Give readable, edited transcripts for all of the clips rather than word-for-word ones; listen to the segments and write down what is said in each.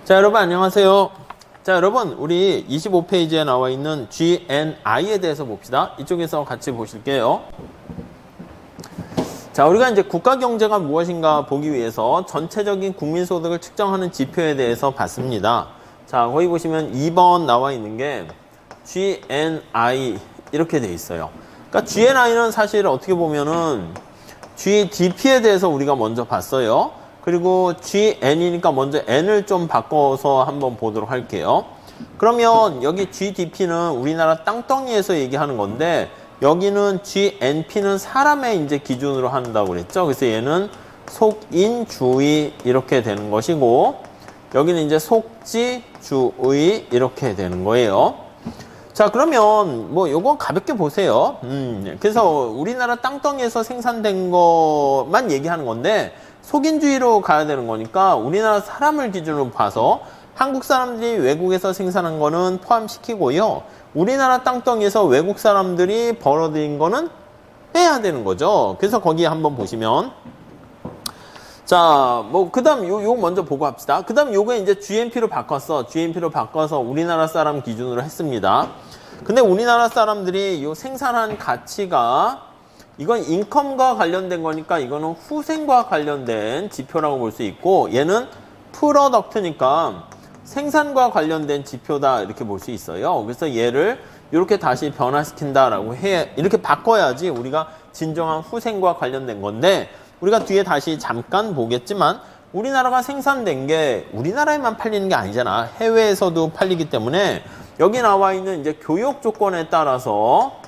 자, 여러분 안녕하세요. 자, 여러분 우리 25페이지에 나와 있는 GNI에 대해서 봅시다. 이쪽에서 같이 보실게요. 자, 우리가 이제 국가 경제가 무엇인가 보기 위해서 전체적인 국민소득을 측정하는 지표에 대해서 봤습니다. 자, 거기 보시면 2번 나와 있는 게 GNI 이렇게 돼 있어요. 그러니까 GNI는 사실 어떻게 보면은 GDP에 대해서 우리가 먼저 봤어요. 그리고 GN이니까 먼저 N을 좀 바꿔서 한번 보도록 할게요. 그러면 여기 GDP는 우리나라 땅덩이에서 얘기하는 건데 여기는 GNP는 사람의 이제 기준으로 한다고 그랬죠. 그래서 얘는 속인주의 이렇게 되는 것이고 여기는 이제 속지주의 이렇게 되는 거예요. 자, 그러면 뭐 요건 가볍게 보세요. 그래서 우리나라 땅덩이에서 생산된 것만 얘기하는 건데 속인주의로 가야 되는 거니까 우리나라 사람을 기준으로 봐서 한국 사람들이 외국에서 생산한 거는 포함시키고요. 우리나라 땅덩이에서 외국 사람들이 벌어들인 거는 빼야 되는 거죠. 그래서 거기에 한번 보시면 자, 뭐 그다음 요 먼저 보고 합시다. 그다음 요거 이제 GNP로 바꿨어. GNP로 바꿔서 우리나라 사람 기준으로 했습니다. 근데 우리나라 사람들이 요 생산한 가치가 이건 인컴과 관련된 거니까 이거는 후생과 관련된 지표라고 볼 수 있고 얘는 프로덕트니까 생산과 관련된 지표다 이렇게 볼 수 있어요. 그래서 얘를 이렇게 다시 변화시킨다라고 해 이렇게 바꿔야지 우리가 진정한 후생과 관련된 건데 우리가 뒤에 다시 잠깐 보겠지만 우리나라가 생산된 게 우리나라에만 팔리는 게 아니잖아. 해외에서도 팔리기 때문에 여기 나와 있는 이제 교육 조건에 따라서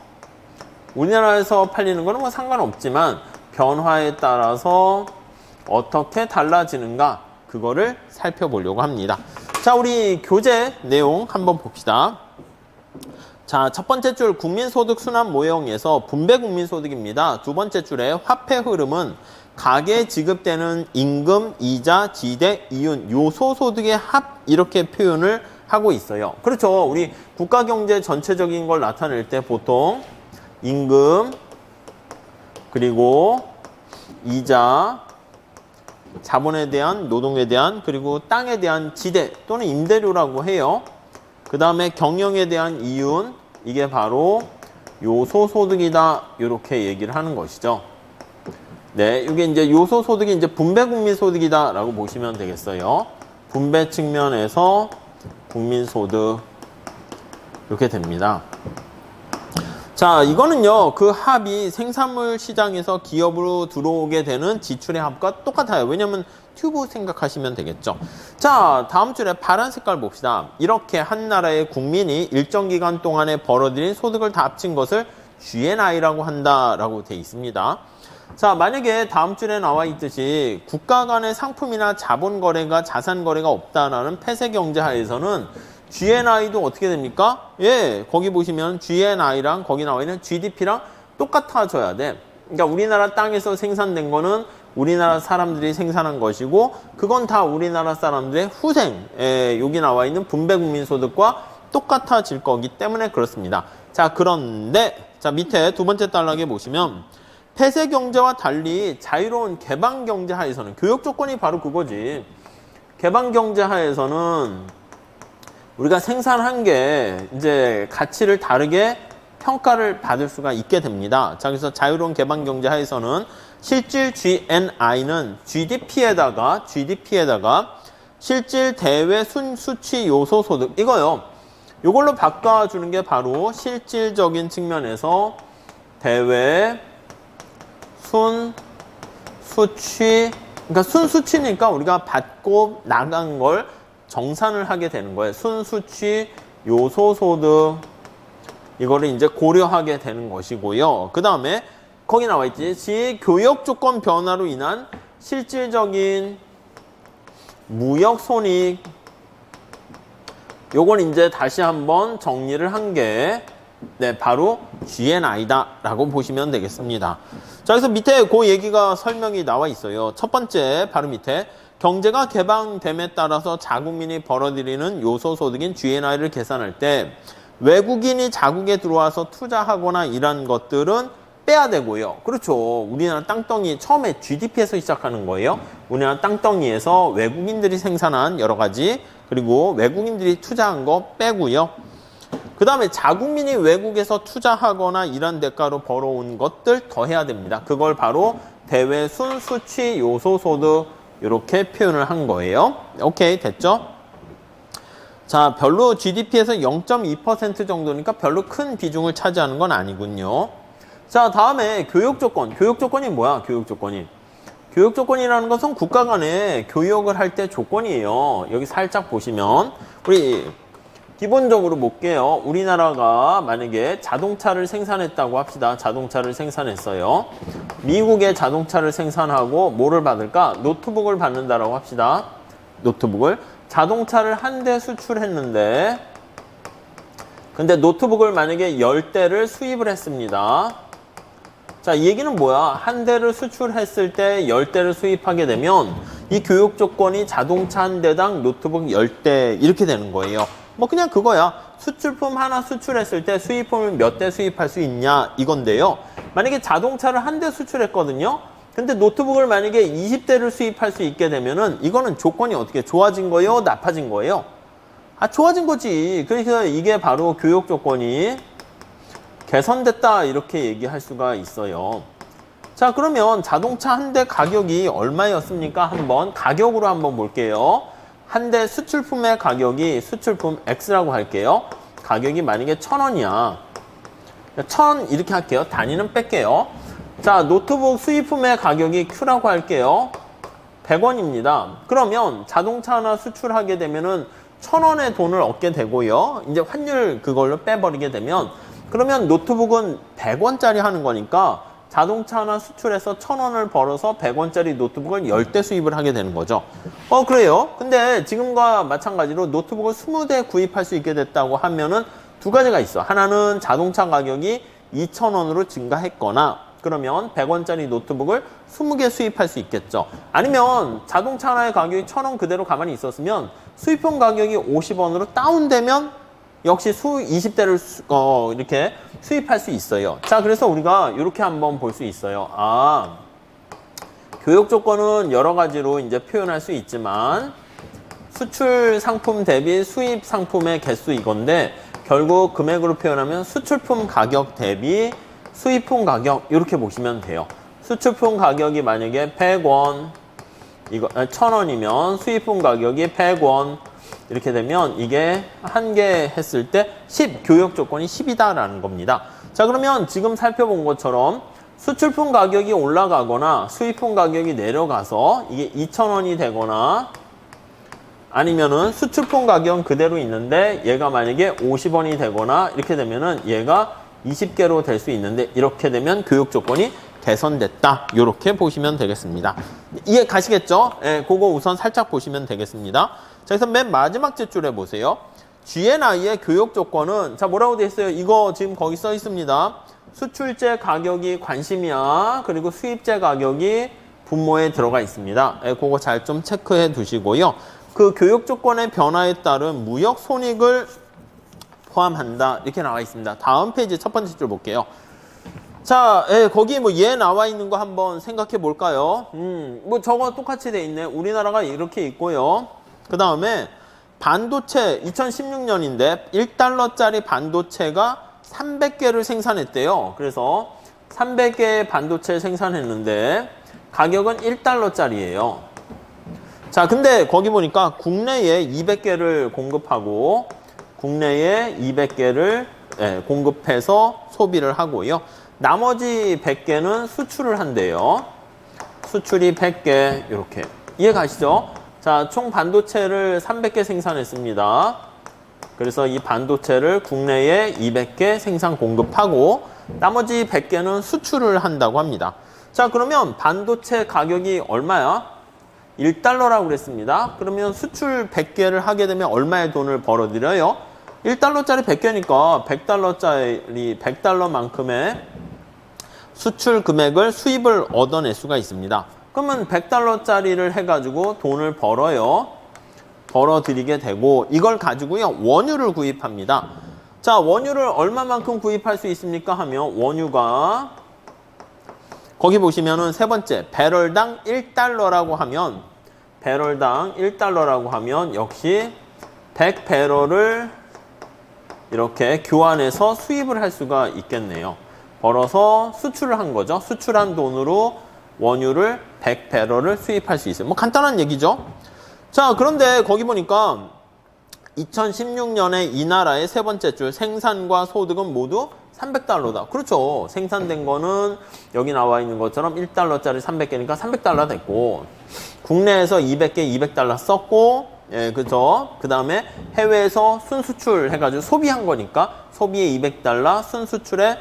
우리나라에서 팔리는 거는 뭐 상관없지만 변화에 따라서 어떻게 달라지는가 그거를 살펴보려고 합니다. 자, 우리 교재 내용 한번 봅시다. 자, 첫 번째 줄 국민소득 순환 모형에서 분배 국민소득입니다. 두 번째 줄에 화폐 흐름은 가계에 지급되는 임금, 이자, 지대, 이윤, 요소소득의 합 이렇게 표현을 하고 있어요. 그렇죠. 우리 국가경제 전체적인 걸 나타낼 때 보통 임금, 그리고 이자, 자본에 대한, 노동에 대한, 그리고 땅에 대한 지대 또는 임대료라고 해요. 그 다음에 경영에 대한 이윤, 이게 바로 요소소득이다. 이렇게 얘기를 하는 것이죠. 네, 이게 이제 요소소득이 이제 분배국민소득이다. 라고 보시면 되겠어요. 분배 측면에서 국민소득, 이렇게 됩니다. 자, 이거는요, 그 합이 생산물 시장에서 기업으로 들어오게 되는 지출의 합과 똑같아요. 왜냐면 튜브 생각하시면 되겠죠. 자, 다음 줄에 파란 색깔 봅시다. 이렇게 한 나라의 국민이 일정 기간 동안에 벌어들인 소득을 다 합친 것을 GNI라고 한다라고 돼 있습니다. 자, 만약에 다음 줄에 나와 있듯이 국가 간의 상품이나 자본 거래가 자산 거래가 없다라는 폐쇄 경제 하에서는 GNI도 어떻게 됩니까? 예, 거기 보시면 GNI랑 거기 나와 있는 GDP랑 똑같아져야 돼. 그러니까 우리나라 땅에서 생산된 거는 우리나라 사람들이 생산한 것이고 그건 다 우리나라 사람들의 후생, 여기 나와 있는 분배국민소득과 똑같아질 거기 때문에 그렇습니다. 자, 그런데 자 밑에 두 번째 단락에 보시면 폐쇄 경제와 달리 자유로운 개방 경제 하에서는 교육 조건이 바로 그거지. 개방 경제 하에서는 우리가 생산한 게 이제 가치를 다르게 평가를 받을 수가 있게 됩니다. 자, 그래서 자유로운 개방 경제 하에서는 실질 GNI는 GDP에다가 실질 대외 순수치 요소 소득 이거요. 이걸로 바꿔주는 게 바로 실질적인 측면에서 대외 순수치, 그러니까 순수치니까 우리가 받고 나간 걸 정산을 하게 되는 거예요. 순수치, 요소소득 이거를 이제 고려하게 되는 것이고요. 그 다음에 거기 나와 있지. 교역 조건 변화로 인한 실질적인 무역 손익 요건 이제 다시 한번 정리를 한 게 네, 바로 GNI다 라고 보시면 되겠습니다. 자, 그래서 밑에 그 얘기가 설명이 나와 있어요. 첫 번째 바로 밑에 경제가 개방됨에 따라서 자국민이 벌어들이는 요소소득인 GNI를 계산할 때 외국인이 자국에 들어와서 투자하거나 이런 것들은 빼야 되고요. 그렇죠. 우리나라 땅덩이 처음에 GDP에서 시작하는 거예요. 우리나라 땅덩이에서 외국인들이 생산한 여러 가지 그리고 외국인들이 투자한 거 빼고요. 그 다음에 자국민이 외국에서 투자하거나 일한 대가로 벌어온 것들 더해야 됩니다. 그걸 바로 대외 순수취 요소소득 이렇게 표현을 한 거예요. 오케이, 됐죠? 자, 별로 GDP에서 0.2% 정도니까 별로 큰 비중을 차지하는 건 아니군요. 자, 다음에 교육조건. 교육조건이 뭐야? 교육조건이. 교육조건이라는 것은 국가 간에 교육을 할 때 조건이에요. 여기 살짝 보시면 우리 기본적으로 볼게요. 우리나라가 만약에 자동차를 생산했다고 합시다. 자동차를 생산했어요. 미국에 자동차를 생산하고 뭐를 받을까? 노트북을 받는다라고 합시다. 노트북을. 자동차를 한 대 수출했는데 근데 노트북을 만약에 10대를 수입을 했습니다. 자, 이 얘기는 뭐야? 한 대를 수출했을 때 10대를 수입하게 되면 이 교육 조건이 자동차 한 대당 노트북 10대 이렇게 되는 거예요. 뭐 그냥 그거야. 수출품 하나 수출했을 때 수입품을 몇 대 수입할 수 있냐 이건데요. 만약에 자동차를 한 대 수출했거든요. 근데 노트북을 만약에 20대를 수입할 수 있게 되면은 이거는 조건이 어떻게 좋아진 거예요? 나빠진 거예요? 아, 좋아진 거지. 그래서 이게 바로 교육 조건이 개선됐다 이렇게 얘기할 수가 있어요. 자, 그러면 자동차 한 대 가격이 얼마였습니까? 한번 가격으로 한번 볼게요. 한 대 수출품의 가격이 수출품 X라고 할게요. 가격이 만약에 1,000원이야. 1,000 이렇게 할게요. 단위는 뺄게요. 자, 노트북 수입품의 가격이 Q라고 할게요. 100원입니다. 그러면 자동차 하나 수출하게 되면은 1,000원의 돈을 얻게 되고요. 이제 환율 그걸로 빼버리게 되면 그러면 노트북은 100원짜리 하는 거니까 자동차 하나 수출해서 1,000원을 벌어서 100원짜리 노트북을 10대 수입을 하게 되는 거죠. 그래요. 근데 지금과 마찬가지로 노트북을 20대 구입할 수 있게 됐다고 하면은 두 가지가 있어. 하나는 자동차 가격이 2,000원으로 증가했거나 그러면 100원짜리 노트북을 20개 수입할 수 있겠죠. 아니면 자동차 하나의 가격이 1,000원 그대로 가만히 있었으면 수입품 가격이 50원으로 다운되면 역시 20대를 이렇게 수입할 수 있어요. 자, 그래서 우리가 이렇게 한번 볼 수 있어요. 아, 교육 조건은 여러 가지로 이제 표현할 수 있지만 수출 상품 대비 수입 상품의 개수 이건데 결국 금액으로 표현하면 수출품 가격 대비 수입품 가격 이렇게 보시면 돼요. 수출품 가격이 만약에 100원, 이거 1,000원이면 수입품 가격이 100원 이렇게 되면 이게 한 개 했을 때 10, 교육 조건이 10이다라는 겁니다. 자, 그러면 지금 살펴본 것처럼 수출품 가격이 올라가거나 수입품 가격이 내려가서 이게 2,000원이 되거나 아니면은 수출품 가격은 그대로 있는데 얘가 만약에 50원이 되거나 이렇게 되면은 얘가 20개로 될 수 있는데 이렇게 되면 교육 조건이 개선됐다. 이렇게 보시면 되겠습니다. 이해 가시겠죠? 예, 그거 우선 살짝 보시면 되겠습니다. 자, 그래서 맨 마지막 줄에 보세요. G&I의 교육 조건은 자, 뭐라고 되어 있어요? 이거 지금 거기 써 있습니다. 수출제 가격이 관심이야. 그리고 수입제 가격이 분모에 들어가 있습니다. 예, 그거 잘 좀 체크해 두시고요. 그 교육 조건의 변화에 따른 무역 손익을 포함한다. 이렇게 나와 있습니다. 다음 페이지 첫 번째 줄 볼게요. 자, 거기 뭐 얘 나와 있는 거 한번 생각해 볼까요? 뭐 저거 똑같이 돼 있네. 우리나라가 이렇게 있고요. 그 다음에 반도체 2016년인데 1달러짜리 반도체가 300개를 생산했대요. 그래서 300개의 반도체 생산했는데 가격은 1달러짜리예요. 자, 근데 거기 보니까 국내에 200개를 공급하고 국내에 200개를 공급해서 소비를 하고요. 나머지 100개는 수출을 한대요. 수출이 100개 이렇게. 이해 가시죠? 자, 총 반도체를 300개 생산했습니다. 그래서 이 반도체를 국내에 200개 생산 공급하고 나머지 100개는 수출을 한다고 합니다. 자, 그러면 반도체 가격이 얼마야? 1달러라고 그랬습니다. 그러면 수출 100개를 하게 되면 얼마의 돈을 벌어들여요? 1달러짜리 100개니까 100달러짜리 100달러만큼의 수출 금액을 수입을 얻어낼 수가 있습니다. 그러면 100달러짜리를 해가지고 돈을 벌어요. 벌어들이게 되고 이걸 가지고요. 원유를 구입합니다. 자, 원유를 얼마만큼 구입할 수 있습니까? 하면 원유가 거기 보시면은 세 번째 배럴당 1달러라고 하면 배럴당 1달러라고 하면 역시 100배럴을 이렇게 교환해서 수입을 할 수가 있겠네요. 벌어서 수출을 한 거죠. 수출한 돈으로 원유를 100배럴을 수입할 수 있어요. 뭐 간단한 얘기죠. 자, 그런데 거기 보니까 2016년에 이 나라의 세 번째 줄 생산과 소득은 모두 300달러다. 그렇죠. 생산된 거는 여기 나와 있는 것처럼 1달러짜리 300개니까 300달러 됐고 국내에서 200개 200달러 썼고 예, 그죠. 그 다음에 해외에서 순수출 해가지고 소비한 거니까 소비에 200달러, 순수출에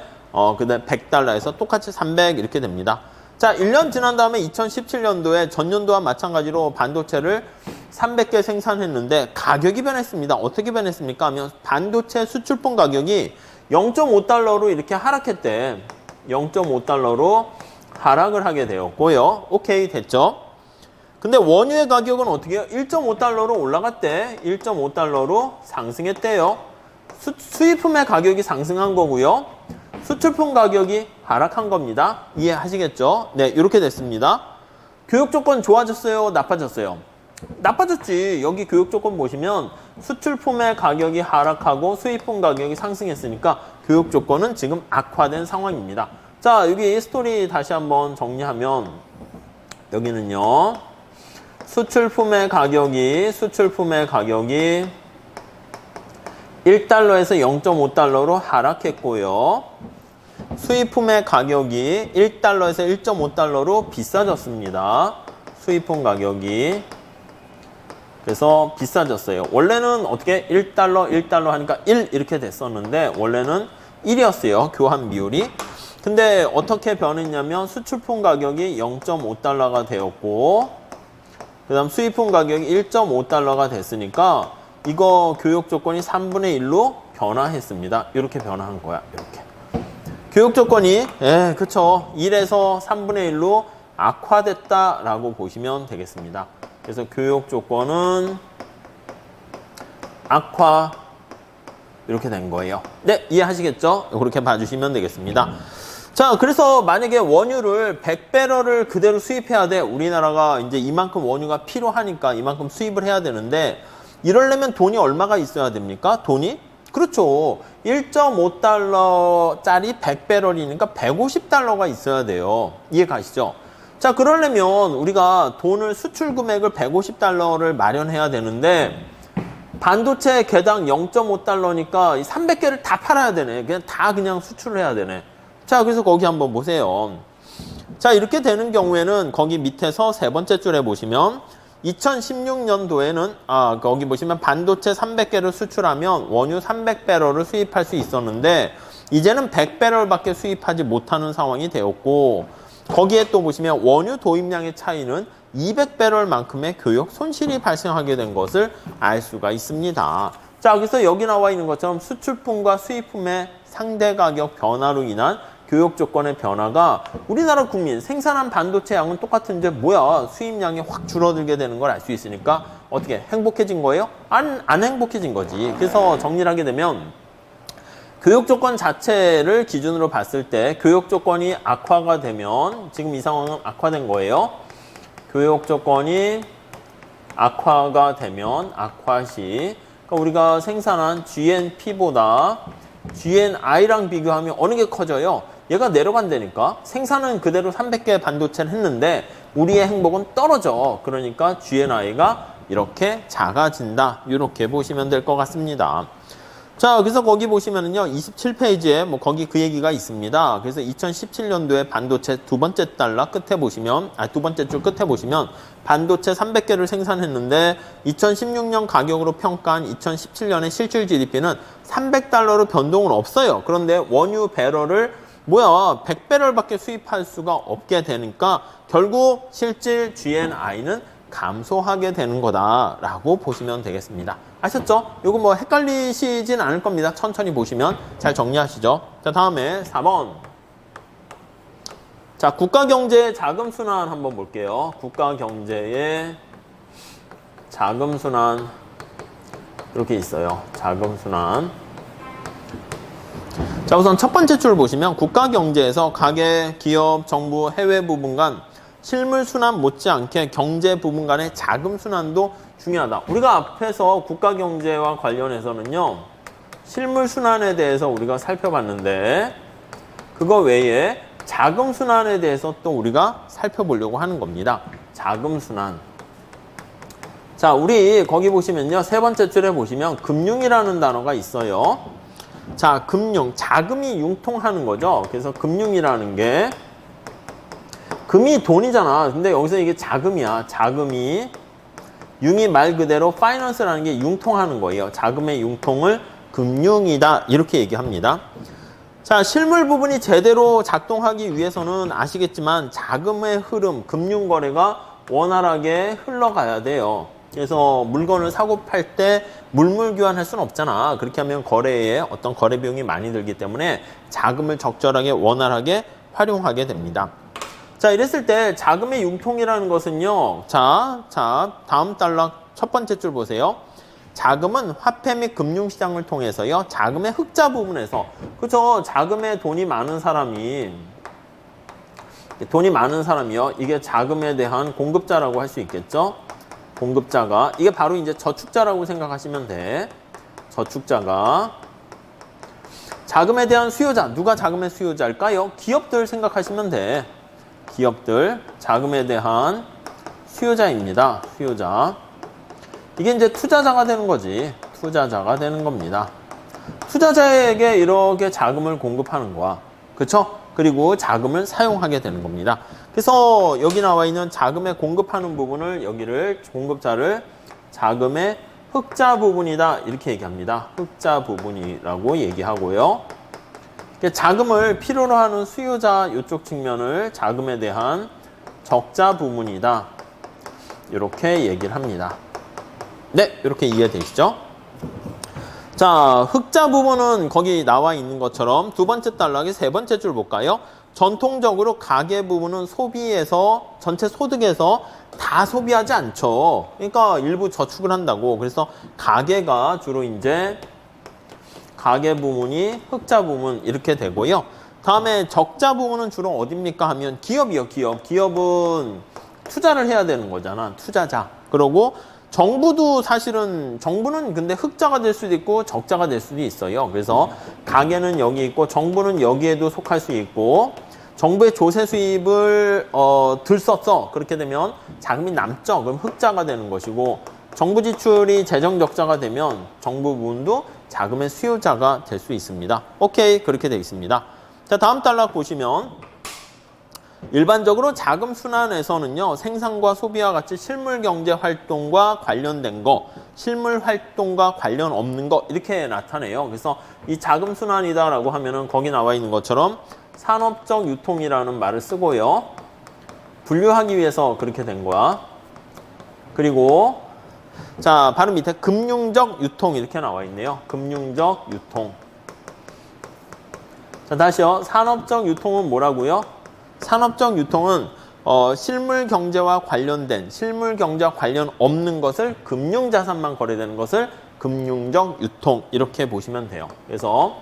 그다음 100달러에서 똑같이 300 이렇게 됩니다. 자, 1년 지난 다음에 2017년도에 전년도와 마찬가지로 반도체를 300개 생산했는데 가격이 변했습니다. 어떻게 변했습니까? 하면 반도체 수출품 가격이 0.5달러로 이렇게 하락했대. 0.5달러로 하락을 하게 되었고요. 오케이, 됐죠? 근데 원유의 가격은 어떻게 해요? 1.5달러로 올라갔대. 1.5달러로 상승했대요. 수입품의 가격이 상승한 거고요. 수출품 가격이 하락한 겁니다. 이해하시겠죠? 네, 이렇게 됐습니다. 교육 조건 좋아졌어요? 나빠졌어요? 나빠졌지. 여기 교육 조건 보시면 수출품의 가격이 하락하고 수입품 가격이 상승했으니까 교육 조건은 지금 악화된 상황입니다. 자, 여기 스토리 다시 한번 정리하면 여기는요. 수출품의 가격이 1달러에서 0.5달러로 하락했고요. 수입품의 가격이 1달러에서 1.5달러로 비싸졌습니다. 수입품 가격이. 그래서 비싸졌어요. 원래는 어떻게 1달러 하니까 1 이렇게 됐었는데 원래는 1이었어요. 교환 비율이. 근데 어떻게 변했냐면 수출품 가격이 0.5달러가 되었고 그 다음 수입품 가격이 1.5달러가 됐으니까 이거 교육 조건이 3분의 1로 변화했습니다. 이렇게 변화한 거야. 이렇게. 교육 조건이 그쵸. 1에서 3분의 1로 악화됐다라고 보시면 되겠습니다. 그래서 교육 조건은 악화 이렇게 된 거예요. 네, 이해하시겠죠? 그렇게 봐주시면 되겠습니다. 자, 그래서 만약에 원유를 100배럴을 그대로 수입해야 돼. 우리나라가 이제 이만큼 원유가 필요하니까 이만큼 수입을 해야 되는데 이러려면 돈이 얼마가 있어야 됩니까? 돈이? 그렇죠. 1.5달러짜리 100배럴이니까 150달러가 있어야 돼요. 이해 가시죠? 자, 그러려면 우리가 돈을 수출 금액을 150달러를 마련해야 되는데 반도체 개당 0.5달러니까 300개를 다 팔아야 되네. 그냥 수출을 해야 되네. 자, 그래서 거기 한번 보세요. 자, 이렇게 되는 경우에는 거기 밑에서 세 번째 줄에 보시면 2016년도에는 거기 보시면 반도체 300개를 수출하면 원유 300배럴을 수입할 수 있었는데 이제는 100배럴밖에 수입하지 못하는 상황이 되었고 거기에 또 보시면 원유 도입량의 차이는 200배럴만큼의 교역 손실이 발생하게 된 것을 알 수가 있습니다. 자, 그래서 여기 나와 있는 것처럼 수출품과 수입품의 상대 가격 변화로 인한 교역 조건의 변화가 우리나라 국민 생산한 반도체 양은 똑같은데 뭐야 수입량이 확 줄어들게 되는 걸 알 수 있으니까 어떻게 행복해진 거예요? 안 행복해진 거지. 그래서 정리를 하게 되면 교역 조건 자체를 기준으로 봤을 때 교역 조건이 악화가 되면 지금 이 상황은 악화된 거예요. 교역 조건이 악화가 되면 악화시 그러니까 우리가 생산한 GNP보다 GNI랑 비교하면 어느 게 커져요? 얘가 내려간다니까. 생산은 그대로 300개 반도체를 했는데 우리의 행복은 떨어져. 그러니까 GNI가 이렇게 작아진다. 이렇게 보시면 될 것 같습니다. 자, 그래서 거기 보시면은요, 27페이지에 뭐 거기 그 얘기가 있습니다. 그래서 2017년도에 반도체 두 번째 줄 끝에 보시면 반도체 300개를 생산했는데 2016년 가격으로 평가한 2017년의 실질 GDP는 300달러로 변동은 없어요. 그런데 원유 배럴을 100배럴밖에 수입할 수가 없게 되니까 결국 실질 GNI는 감소하게 되는 거다라고 보시면 되겠습니다. 아셨죠? 이거 뭐 헷갈리시진 않을 겁니다. 천천히 보시면 잘 정리하시죠. 자, 다음에 4번. 자, 국가경제의 자금순환 한번 볼게요. 국가경제의 자금순환 이렇게 있어요. 자금순환. 자, 우선 첫 번째 줄 보시면 국가 경제에서 가계, 기업, 정부, 해외 부분 간 실물 순환 못지않게 경제 부분 간의 자금 순환도 중요하다. 우리가 앞에서 국가 경제와 관련해서는요, 실물 순환에 대해서 우리가 살펴봤는데, 그거 외에 자금 순환에 대해서 또 우리가 살펴보려고 하는 겁니다. 자금 순환. 자, 우리 거기 보시면요, 세 번째 줄에 보시면 금융이라는 단어가 있어요. 자, 금융, 자금이 융통하는 거죠. 그래서 금융이라는 게 금이 돈이잖아. 근데 여기서 이게 자금이야. 자금이 융이 말 그대로 파이낸스라는 게 융통하는 거예요. 자금의 융통을 금융이다 이렇게 얘기합니다. 자, 실물 부분이 제대로 작동하기 위해서는 아시겠지만 자금의 흐름, 금융거래가 원활하게 흘러가야 돼요. 그래서 물건을 사고 팔 때 물물 교환할 수는 없잖아. 그렇게 하면 거래에 어떤 거래 비용이 많이 들기 때문에 자금을 적절하게 원활하게 활용하게 됩니다. 자, 이랬을 때 자금의 융통이라는 것은요. 자, 다음 단락 첫 번째 줄 보세요. 자금은 화폐 및 금융시장을 통해서요. 자금의 흑자 부분에서, 그죠? 자금에 돈이 많은 사람이요. 이게 자금에 대한 공급자라고 할 수 있겠죠? 공급자가, 이게 바로 이제 저축자라고 생각하시면 돼. 저축자가. 자금에 대한 수요자, 누가 자금의 수요자일까요? 기업들 생각하시면 돼. 기업들, 자금에 대한 수요자입니다. 수요자. 이게 이제 투자자가 되는 거지. 투자자가 되는 겁니다. 투자자에게 이렇게 자금을 공급하는 거야. 그쵸? 그리고 자금을 사용하게 되는 겁니다. 그래서 여기 나와 있는 자금에 공급하는 부분을, 여기를 공급자를 자금의 흑자 부분이다 이렇게 얘기합니다. 흑자 부분이라고 얘기하고요. 자금을 필요로 하는 수요자 이쪽 측면을 자금에 대한 적자 부분이다 이렇게 얘기를 합니다. 네, 이렇게 이해되시죠? 자, 흑자 부분은 거기 나와 있는 것처럼 두 번째 단락의 세 번째 줄 볼까요? 전통적으로 가계 부분은 소비에서, 전체 소득에서 다 소비하지 않죠. 그러니까 일부 저축을 한다고. 그래서 가계가 주로 이제 가계 부분이 흑자 부분 이렇게 되고요. 다음에 적자 부분은 주로 어딥니까 하면 기업이요. 기업은 투자를 해야 되는 거잖아. 투자자. 그러고 정부도 사실은, 정부는 근데 흑자가 될 수도 있고 적자가 될 수도 있어요. 그래서 가계는 여기 있고 정부는 여기에도 속할 수 있고, 정부의 조세 수입을 들썼어. 그렇게 되면 자금이 남죠. 그럼 흑자가 되는 것이고, 정부 지출이 재정 적자가 되면 정부 부분도 자금의 수요자가 될 수 있습니다. 오케이, 그렇게 되어 있습니다. 자, 다음 단락 보시면 일반적으로 자금 순환에서는요, 생산과 소비와 같이 실물 경제 활동과 관련된 거, 실물 활동과 관련 없는 거 이렇게 나타내요. 그래서 이 자금 순환이다라고 하면은 거기 나와 있는 것처럼 산업적 유통이라는 말을 쓰고요. 분류하기 위해서 그렇게 된 거야. 그리고 자, 바로 밑에 금융적 유통 이렇게 나와 있네요. 금융적 유통. 자, 다시요. 산업적 유통은 뭐라고요? 산업적 유통은 실물 경제와 관련된, 실물 경제와 관련 없는 것을, 금융자산만 거래되는 것을 금융적 유통 이렇게 보시면 돼요. 그래서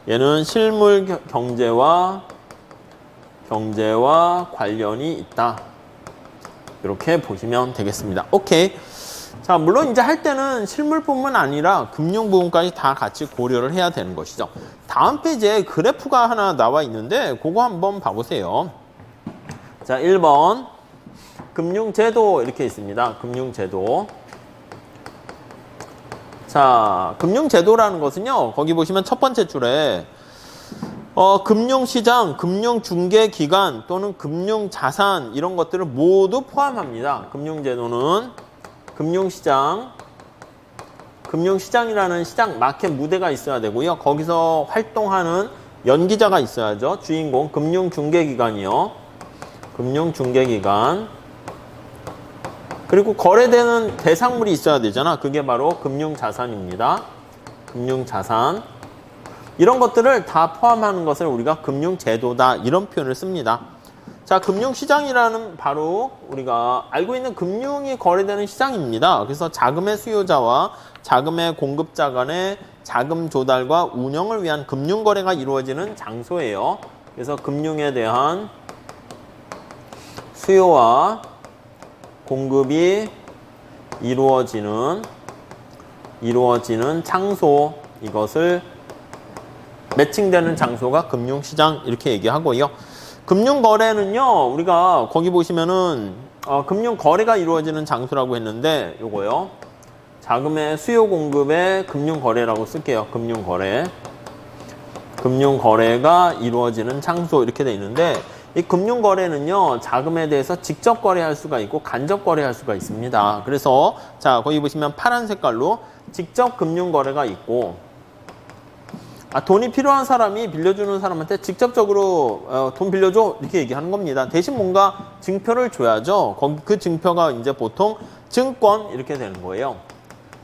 얘는 실물 경제와 관련이 있다. 이렇게 보시면 되겠습니다. 오케이. 자, 물론 이제 할 때는 실물뿐만 아니라 금융 부분까지 다 같이 고려를 해야 되는 것이죠. 다음 페이지에 그래프가 하나 나와 있는데 그거 한번 봐보세요. 자, 1번 금융제도 이렇게 있습니다. 금융제도. 자, 금융제도라는 것은요, 거기 보시면 첫 번째 줄에 금융시장, 금융중개기관 또는 금융자산 이런 것들을 모두 포함합니다. 금융제도는 금융시장이라는 시장, 마켓 무대가 있어야 되고요. 거기서 활동하는 연기자가 있어야죠. 주인공, 금융중개기관이요. 금융중개기관. 그리고 거래되는 대상물이 있어야 되잖아. 그게 바로 금융자산입니다. 금융자산. 이런 것들을 다 포함하는 것을 우리가 금융제도다 이런 표현을 씁니다. 자, 금융시장이라는 바로 우리가 알고 있는 금융이 거래되는 시장입니다. 그래서 자금의 수요자와 자금의 공급자 간의 자금 조달과 운영을 위한 금융거래가 이루어지는 장소예요. 그래서 금융에 대한 수요와 공급이 이루어지는 장소, 이것을 매칭되는 장소가 금융시장 이렇게 얘기하고요. 금융거래는요, 우리가 거기 보시면은 금융거래가 이루어지는 장소라고 했는데 요거요. 자금의 수요 공급의 금융거래라고 쓸게요. 금융거래가 이루어지는 장소 이렇게 돼 있는데 이 금융거래는요, 자금에 대해서 직접 거래할 수가 있고 간접 거래할 수가 있습니다. 그래서 자, 거기 보시면 파란 색깔로 직접 금융거래가 있고, 돈이 필요한 사람이 빌려주는 사람한테 직접적으로 돈 빌려줘 이렇게 얘기하는 겁니다. 대신 뭔가 증표를 줘야죠. 그 증표가 이제 보통 증권 이렇게 되는 거예요.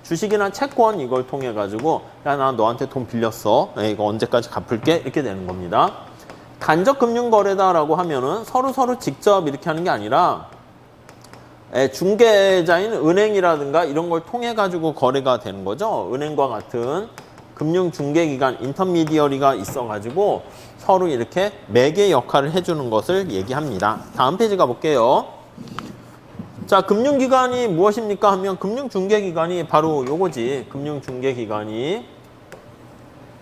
주식이나 채권 이걸 통해 가지고 야, 나 너한테 돈 빌렸어. 이거 언제까지 갚을게 이렇게 되는 겁니다. 간접 금융거래다라고 하면은 서로 직접 이렇게 하는 게 아니라 중개자인 은행이라든가 이런 걸 통해 가지고 거래가 되는 거죠. 은행과 같은 금융중개기관, 인터미디어리가 있어가지고 서로 이렇게 매개 역할을 해주는 것을 얘기합니다. 다음 페이지 가볼게요. 자, 금융기관이 무엇입니까 하면 금융중개기관이 바로 요거지. 금융중개기관이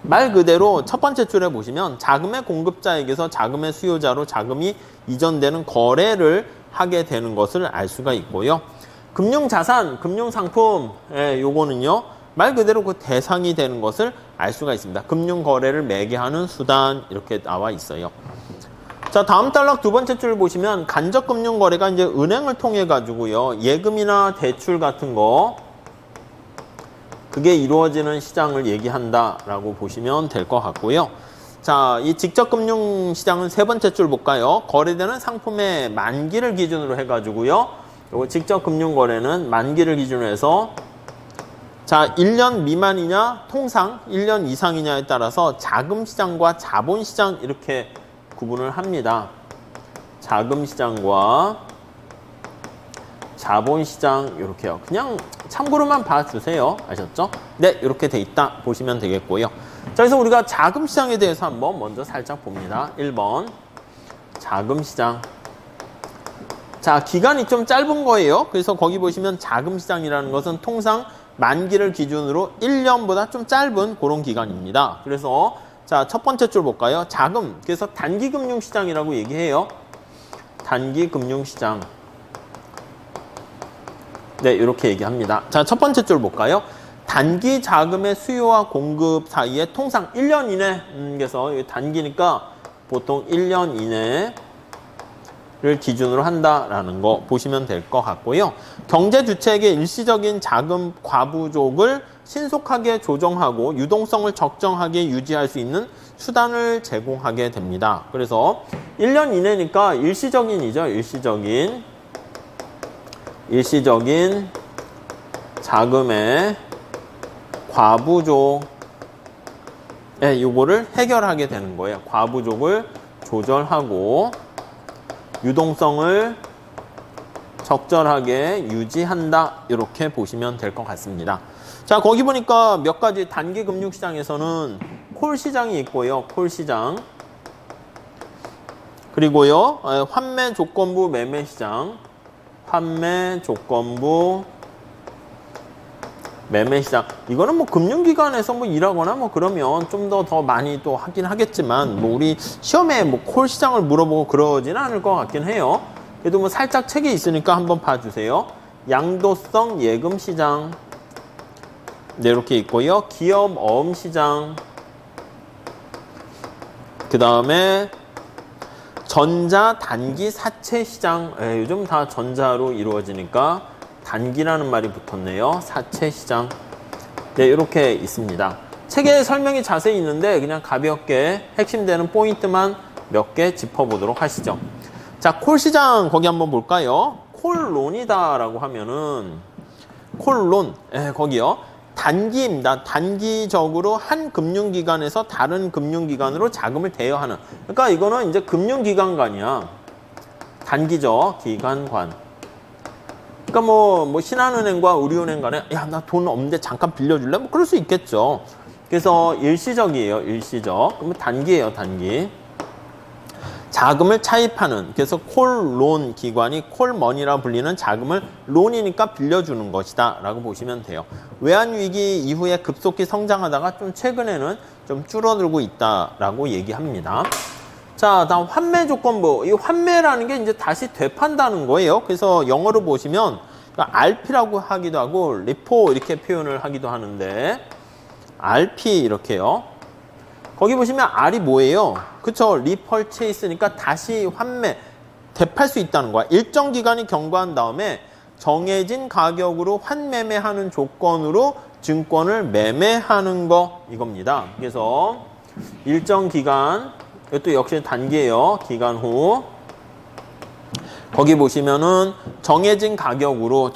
말 그대로 첫 번째 줄에 보시면 자금의 공급자에게서 자금의 수요자로 자금이 이전되는 거래를 하게 되는 것을 알 수가 있고요. 금융자산, 금융상품, 요거는요. 말 그대로 그 대상이 되는 것을 알 수가 있습니다. 금융거래를 매개하는 수단 이렇게 나와 있어요. 자, 다음 단락 두 번째 줄 보시면 간접 금융거래가 이제 은행을 통해 가지고요. 예금이나 대출 같은 거 그게 이루어지는 시장을 얘기한다라고 보시면 될 것 같고요. 자, 이 직접 금융시장은 세 번째 줄 볼까요? 거래되는 상품의 만기를 기준으로 해가지고요. 요거 직접 금융거래는 만기를 기준으로 해서 자, 1년 미만이냐, 통상 1년 이상이냐에 따라서 자금시장과 자본시장 이렇게 구분을 합니다. 자금시장과 자본시장 이렇게요. 그냥 참고로만 봐주세요. 아셨죠? 네, 이렇게 돼 있다 보시면 되겠고요. 자, 그래서 우리가 자금시장에 대해서 한번 먼저 살짝 봅니다. 1번 자금시장. 자, 기간이 좀 짧은 거예요. 그래서 거기 보시면 자금시장이라는 것은 통상 만기를 기준으로 1년보다 좀 짧은 그런 기간입니다. 그래서 자, 첫 번째 줄 볼까요? 자금. 그래서 단기금융시장이라고 얘기해요. 단기금융시장. 네, 이렇게 얘기합니다. 자, 첫 번째 줄 볼까요? 단기 자금의 수요와 공급 사이에 통상 1년 이내, 그래서 단기니까 보통 1년 이내를 기준으로 한다라는 거 보시면 될 것 같고요. 경제 주체에게 일시적인 자금 과부족을 신속하게 조정하고 유동성을 적정하게 유지할 수 있는 수단을 제공하게 됩니다. 그래서 1년 이내니까 일시적인이죠. 일시적인 자금의 과부족, 요거를 해결하게 되는 거예요. 과부족을 조절하고 유동성을 적절하게 유지한다. 이렇게 보시면 될 것 같습니다. 자, 거기 보니까 몇 가지 단기 금융시장에서는 콜시장이 있고요. 콜시장. 그리고요, 환매 조건부 매매시장. 판매 조건부 매매시장. 이거는 뭐 금융기관에서 뭐 일하거나 뭐 그러면 좀 더 많이 또 하긴 하겠지만, 뭐 우리 시험에 뭐 콜시장을 물어보고 그러지는 않을 것 같긴 해요. 그래도 뭐 살짝 책이 있으니까 한번 봐주세요. 양도성 예금시장. 네, 이렇게 있고요. 기업 어음시장. 그 다음에 전자 단기 사채 시장. 요즘 다 전자로 이루어지니까 단기라는 말이 붙었네요. 사채 시장. 네, 이렇게 있습니다. 책에 설명이 자세히 있는데 그냥 가볍게 핵심되는 포인트만 몇 개 짚어보도록 하시죠. 자, 콜 시장 거기 한번 볼까요? 콜론이다라고 하면은 콜론, 거기요. 단기입니다. 단기적으로 한 금융기관에서 다른 금융기관으로 자금을 대여하는. 그러니까 이거는 이제 금융기관간이야. 단기죠. 기간관. 그러니까 뭐 신한은행과 우리은행 간에 야, 나 돈 없는데 잠깐 빌려줄래? 뭐 그럴 수 있겠죠. 그래서 일시적이에요. 일시적. 그러면 단기예요. 단기. 자금을 차입하는, 그래서 콜론 기관이 콜머니라 불리는 자금을 론이니까 빌려주는 것이다 라고 보시면 돼요. 외환위기 이후에 급속히 성장하다가 좀 최근에는 좀 줄어들고 있다라고 얘기합니다. 자, 다음 환매 조건부. 이 환매라는 게 이제 다시 되판다는 거예요. 그래서 영어로 보시면 RP라고 하기도 하고 리포 이렇게 표현을 하기도 하는데 RP 이렇게요. 거기 보시면 R이 뭐예요? 그쵸? 리펄체이스니까 다시 환매, 되팔 수 있다는 거야. 일정 기간이 경과한 다음에 정해진 가격으로 환매매하는 조건으로 증권을 매매하는 거 이겁니다. 그래서 일정 기간, 이것도 역시 단기예요. 기간 후. 거기 보시면은 정해진 가격으로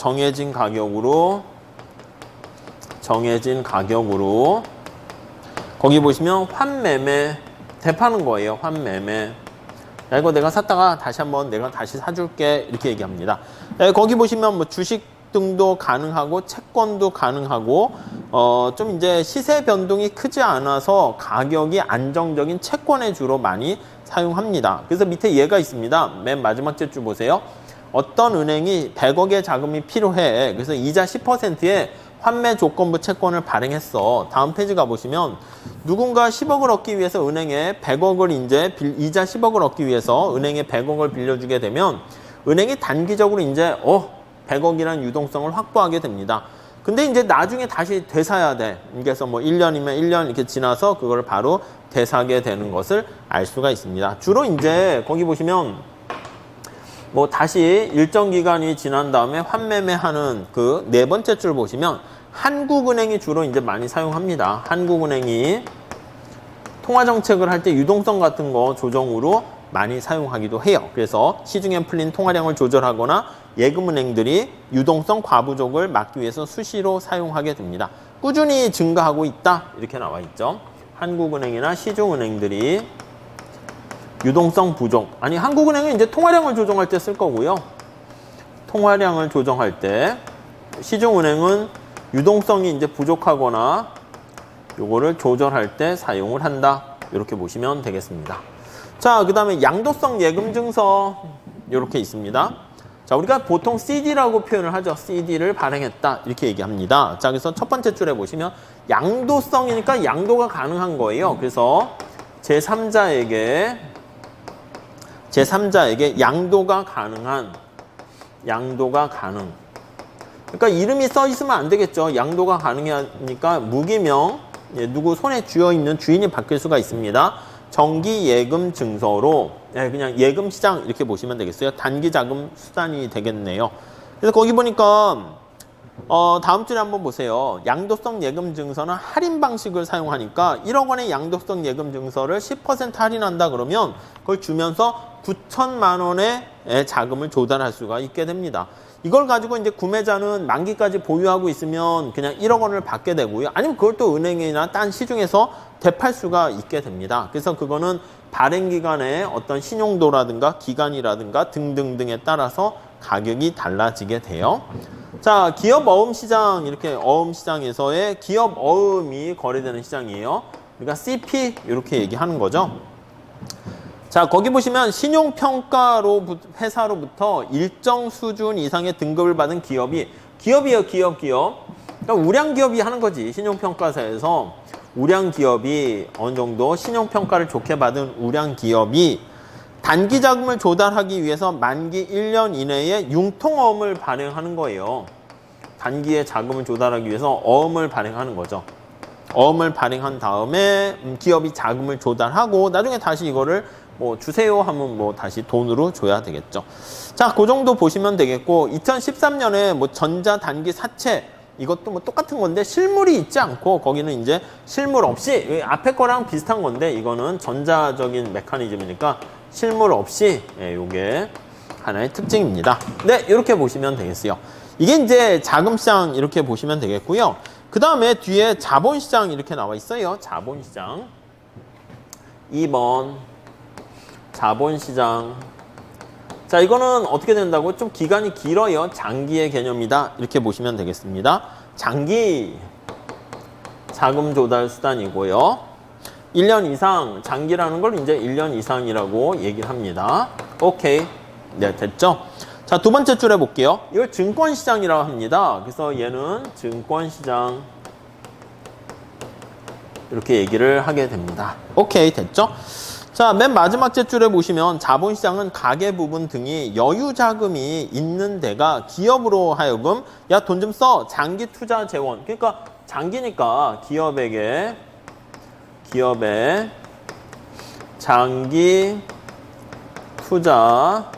거기 보시면 환매매 되파는 거예요. 환매매. 야, 이거 내가 샀다가 다시 한번 내가 다시 사줄게 이렇게 얘기합니다. 야, 거기 보시면 뭐 주식 등도 가능하고 채권도 가능하고 좀 이제 시세 변동이 크지 않아서 가격이 안정적인 채권에 주로 많이 사용합니다. 그래서 밑에 예가 있습니다. 맨 마지막 줄 보세요. 어떤 은행이 100억의 자금이 필요해. 그래서 이자 10%에 환매 조건부 채권을 발행했어. 다음 페이지 가보시면 누군가 10억을 얻기 위해서 은행에 100억을 이제 이자 10억을 얻기 위해서 은행에 100억을 빌려주게 되면 은행이 단기적으로 이제 100억이라는 유동성을 확보하게 됩니다. 근데 이제 나중에 다시 되사야 돼. 그래서 뭐 1년이면 1년 이렇게 지나서 그걸 바로 되사게 되는 것을 알 수가 있습니다. 주로 이제 거기 보시면 뭐 다시 일정 기간이 지난 다음에 환매매하는 그 네 번째 줄 보시면 한국은행이 주로 이제 많이 사용합니다. 한국은행이 통화정책을 할 때 유동성 같은 거 조정으로 많이 사용하기도 해요. 그래서 시중에 풀린 통화량을 조절하거나 예금은행들이 유동성 과부족을 막기 위해서 수시로 사용하게 됩니다. 꾸준히 증가하고 있다 이렇게 나와 있죠. 한국은행이나 시중은행들이 유동성 부족. 아니, 한국은행은 이제 통화량을 조정할 때 쓸 거고요. 통화량을 조정할 때 시중은행은 유동성이 이제 부족하거나 요거를 조절할 때 사용을 한다. 이렇게 보시면 되겠습니다. 자, 그 다음에 양도성 예금 증서 이렇게 있습니다. 자, 우리가 보통 CD라고 표현을 하죠. CD를 발행했다 이렇게 얘기합니다. 자, 그래서 첫 번째 줄에 보시면 양도성이니까 양도가 가능한 거예요. 그래서 제3자에게 양도가 가능. 그러니까 이름이 써 있으면 안 되겠죠. 양도가 가능하니까 무기명, 누구 손에 쥐어 있는 주인이 바뀔 수가 있습니다. 정기 예금 증서로 그냥 예금 시장 이렇게 보시면 되겠어요. 단기 자금 수단이 되겠네요. 그래서 거기 보니까 다음 줄에 한번 보세요. 양도성 예금 증서는 할인 방식을 사용하니까 1억 원의 양도성 예금 증서를 10% 할인한다 그러면 그걸 주면서 9천만 원의 자금을 조달할 수가 있게 됩니다. 이걸 가지고 이제 구매자는 만기까지 보유하고 있으면 그냥 1억 원을 받게 되고요. 아니면 그걸 또 은행이나 딴 시중에서 되팔 수가 있게 됩니다. 그래서 그거는 발행 기간의 어떤 신용도라든가 기간이라든가 등등등에 따라서 가격이 달라지게 돼요. 자, 기업 어음 시장, 이렇게 어음 시장에서의 기업 어음이 거래되는 시장이에요. 그러니까 CP 이렇게 얘기하는 거죠. 자, 거기 보시면 신용평가로 회사로부터 일정 수준 이상의 등급을 받은 기업이에요. 기업. 그러니까 우량기업이 하는 거지. 신용평가사에서 우량기업이 어느 정도 신용평가를 좋게 받은 우량기업이 단기 자금을 조달하기 위해서 만기 1년 이내에 융통어음을 발행하는 거예요. 단기에 자금을 조달하기 위해서 어음을 발행하는 거죠. 어음을 발행한 다음에 기업이 자금을 조달하고 나중에 다시 이거를 뭐 주세요 하면 뭐 다시 돈으로 줘야 되겠죠. 자, 그 정도 보시면 되겠고 2013년에 뭐 전자 단기 사채 이것도 뭐 똑같은 건데 실물이 있지 않고 거기는 이제 실물 없이 앞에 거랑 비슷한 건데 이거는 전자적인 메커니즘이니까 실물 없이 요게 하나의 특징입니다. 네, 이렇게 보시면 되겠어요. 이게 이제 자금시장 이렇게 보시면 되겠고요. 그 다음에 뒤에 자본시장 이렇게 나와 있어요. 자본시장 2번 자본시장. 자, 이거는 어떻게 된다고? 좀 기간이 길어요. 장기의 개념이다. 이렇게 보시면 되겠습니다. 장기 자금 조달 수단이고요. 1년 이상, 장기라는 걸 이제 1년 이상이라고 얘기를 합니다. 오케이. 네, 됐죠? 자, 두 번째 줄 해볼게요. 이걸 증권시장이라고 합니다. 그래서 얘는 증권시장 이렇게 얘기를 하게 됩니다. 오케이, 됐죠? 자, 맨 마지막 제줄에 보시면 자본시장은 가계부분 등이 여유 자금이 있는 데가 기업으로 하여금 야, 돈 좀 써. 장기 투자 재원. 그러니까 장기니까 기업에 장기 투자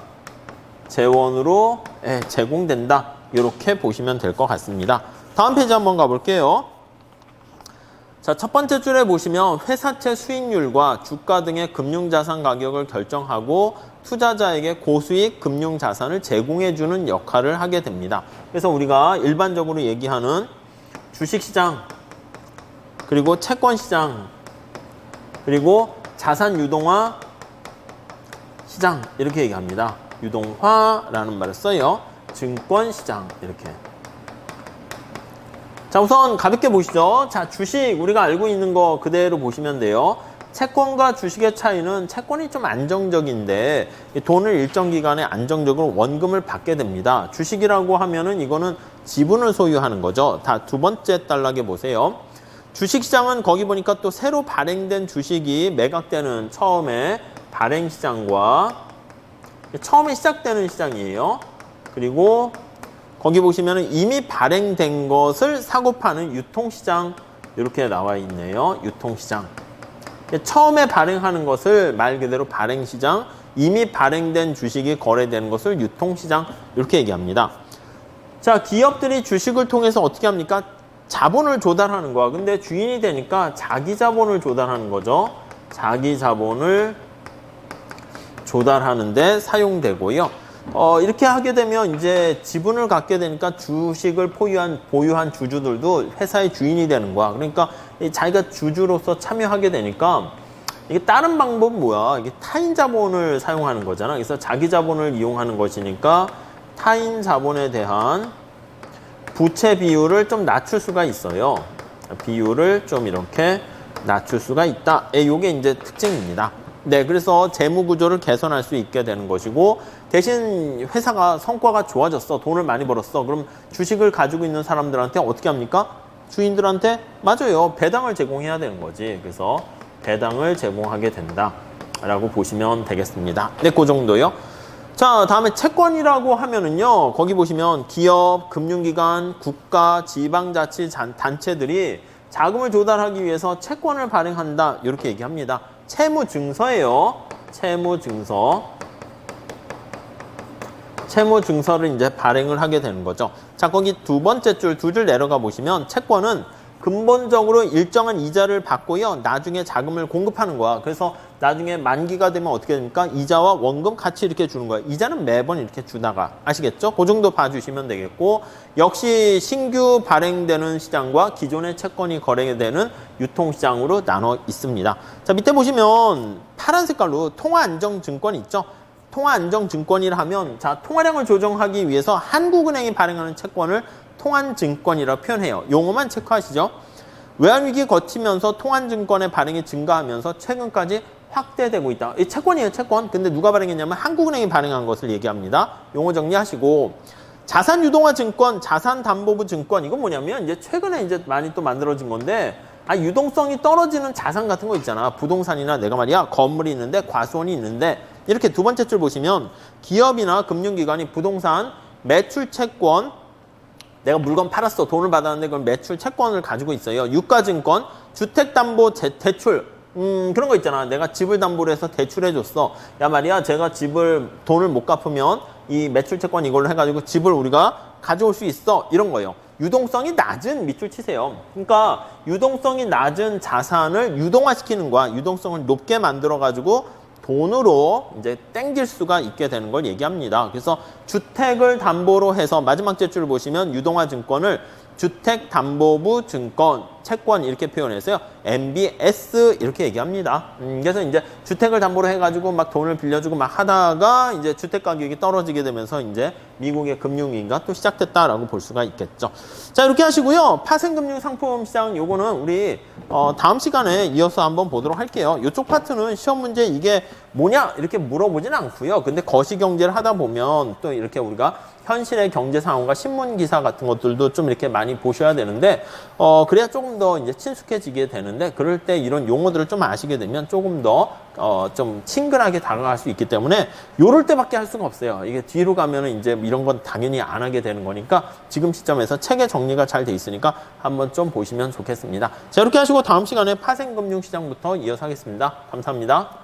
재원으로 제공된다. 이렇게 보시면 될 것 같습니다. 다음 페이지 한번 가볼게요. 자, 첫 번째 줄에 보시면 회사채 수익률과 주가 등의 금융자산 가격을 결정하고 투자자에게 고수익 금융자산을 제공해주는 역할을 하게 됩니다. 그래서 우리가 일반적으로 얘기하는 주식시장, 그리고 채권시장, 그리고 자산 유동화 시장 이렇게 얘기합니다. 유동화라는 말을 써요. 증권시장 이렇게. 자, 우선 가볍게 보시죠. 자, 주식 우리가 알고 있는 거 그대로 보시면 돼요. 채권과 주식의 차이는 채권이 좀 안정적인데 돈을 일정 기간에 안정적으로 원금을 받게 됩니다. 주식이라고 하면은 이거는 지분을 소유하는 거죠. 다 두 번째 단락에 보세요. 주식시장은 거기 보니까 또 새로 발행된 주식이 매각되는 처음에 발행시장과 처음에 시작되는 시장이에요. 그리고 거기 보시면 이미 발행된 것을 사고 파는 유통시장 이렇게 나와 있네요. 유통시장. 처음에 발행하는 것을 말 그대로 발행시장, 이미 발행된 주식이 거래되는 것을 유통시장 이렇게 얘기합니다. 자, 기업들이 주식을 통해서 어떻게 합니까? 자본을 조달하는 거야. 근데 주인이 되니까 자기 자본을 조달하는 거죠. 자기 자본을 조달하는데 사용되고요. 이렇게 하게 되면 이제 지분을 갖게 되니까 주식을 보유한 주주들도 회사의 주인이 되는 거야. 그러니까 자기가 주주로서 참여하게 되니까 이게 다른 방법은 뭐야? 이게 타인 자본을 사용하는 거잖아. 그래서 자기 자본을 이용하는 것이니까 타인 자본에 대한 부채 비율을 좀 낮출 수가 있어요. 비율을 좀 이렇게 낮출 수가 있다. 이게 이제 특징입니다. 네, 그래서 재무 구조를 개선할 수 있게 되는 것이고 대신 회사가 성과가 좋아졌어. 돈을 많이 벌었어. 그럼 주식을 가지고 있는 사람들한테 어떻게 합니까? 주인들한테 맞아요. 배당을 제공해야 되는 거지. 그래서 배당을 제공하게 된다라고 보시면 되겠습니다. 네, 그 정도요. 자, 다음에 채권이라고 하면은요. 거기 보시면 기업, 금융기관, 국가, 지방자치단체들이 자금을 조달하기 위해서 채권을 발행한다. 이렇게 얘기합니다. 채무증서예요. 채무증서를 이제 발행을 하게 되는 거죠. 자, 거기 두 번째 줄, 두 줄 내려가 보시면 채권은 근본적으로 일정한 이자를 받고요. 나중에 자금을 공급하는 거야. 그래서 나중에 만기가 되면 어떻게 됩니까? 이자와 원금 같이 이렇게 주는 거야. 이자는 매번 이렇게 주다가. 아시겠죠? 그 정도 봐주시면 되겠고 역시 신규 발행되는 시장과 기존의 채권이 거래되는 유통시장으로 나눠 있습니다. 자, 밑에 보시면 파란 색깔로 통화안정증권 있죠? 통화안정증권이라 하면 자, 통화량을 조정하기 위해서 한국은행이 발행하는 채권을 통한증권이라고 표현해요. 용어만 체크하시죠. 외환위기 거치면서 통한증권의 발행이 증가하면서 최근까지 확대되고 있다. 이 채권이에요, 채권. 근데 누가 발행했냐면 한국은행이 발행한 것을 얘기합니다. 용어 정리하시고 자산유동화증권, 자산담보부증권 이건 뭐냐면 이제 최근에 이제 많이 또 만들어진 건데 유동성이 떨어지는 자산 같은 거 있잖아. 부동산이나 내가 말이야 건물이 있는데 과수원이 있는데 이렇게 두 번째 줄 보시면 기업이나 금융기관이 부동산, 매출채권 내가 물건 팔았어. 돈을 받았는데 그걸 매출 채권을 가지고 있어요. 유가증권, 주택담보 대출 그런 거 있잖아. 내가 집을 담보로 해서 대출해줬어. 야 말이야 제가 돈을 못 갚으면 이 매출 채권 이걸로 해가지고 집을 우리가 가져올 수 있어. 이런 거예요. 유동성이 낮은 밑줄 치세요. 그러니까 유동성이 낮은 자산을 유동화시키는 거야. 유동성을 높게 만들어가지고 돈으로 이제 땡길 수가 있게 되는 걸 얘기합니다. 그래서 주택을 담보로 해서 마지막 제출을 보시면 유동화 증권을 주택담보부 증권 채권 이렇게 표현해서요. MBS 이렇게 얘기합니다. 그래서 이제 주택을 담보로 해가지고 막 돈을 빌려주고 막 하다가 이제 주택 가격이 떨어지게 되면서 이제 미국의 금융위기가 또 시작됐다라고 볼 수가 있겠죠. 자, 이렇게 하시고요. 파생금융 상품 시장 요거는 우리 다음 시간에 이어서 한번 보도록 할게요. 이쪽 파트는 시험 문제 이게 뭐냐 이렇게 물어보진 않고요. 근데 거시경제를 하다 보면 또 이렇게 우리가 현실의 경제 상황과 신문 기사 같은 것들도 좀 이렇게 많이 보셔야 되는데 그래야 조금 더 이제 친숙해지게 되는데 그럴 때 이런 용어들을 좀 아시게 되면 조금 더 좀 친근하게 다가갈 수 있기 때문에 요럴 때밖에 할 수가 없어요. 이게 뒤로 가면은 이제 이런 건 당연히 안 하게 되는 거니까 지금 시점에서 체계 정리가 잘 돼 있으니까 한번 좀 보시면 좋겠습니다. 자, 이렇게 하시고 다음 시간에 파생금융시장부터 이어서 하겠습니다. 감사합니다.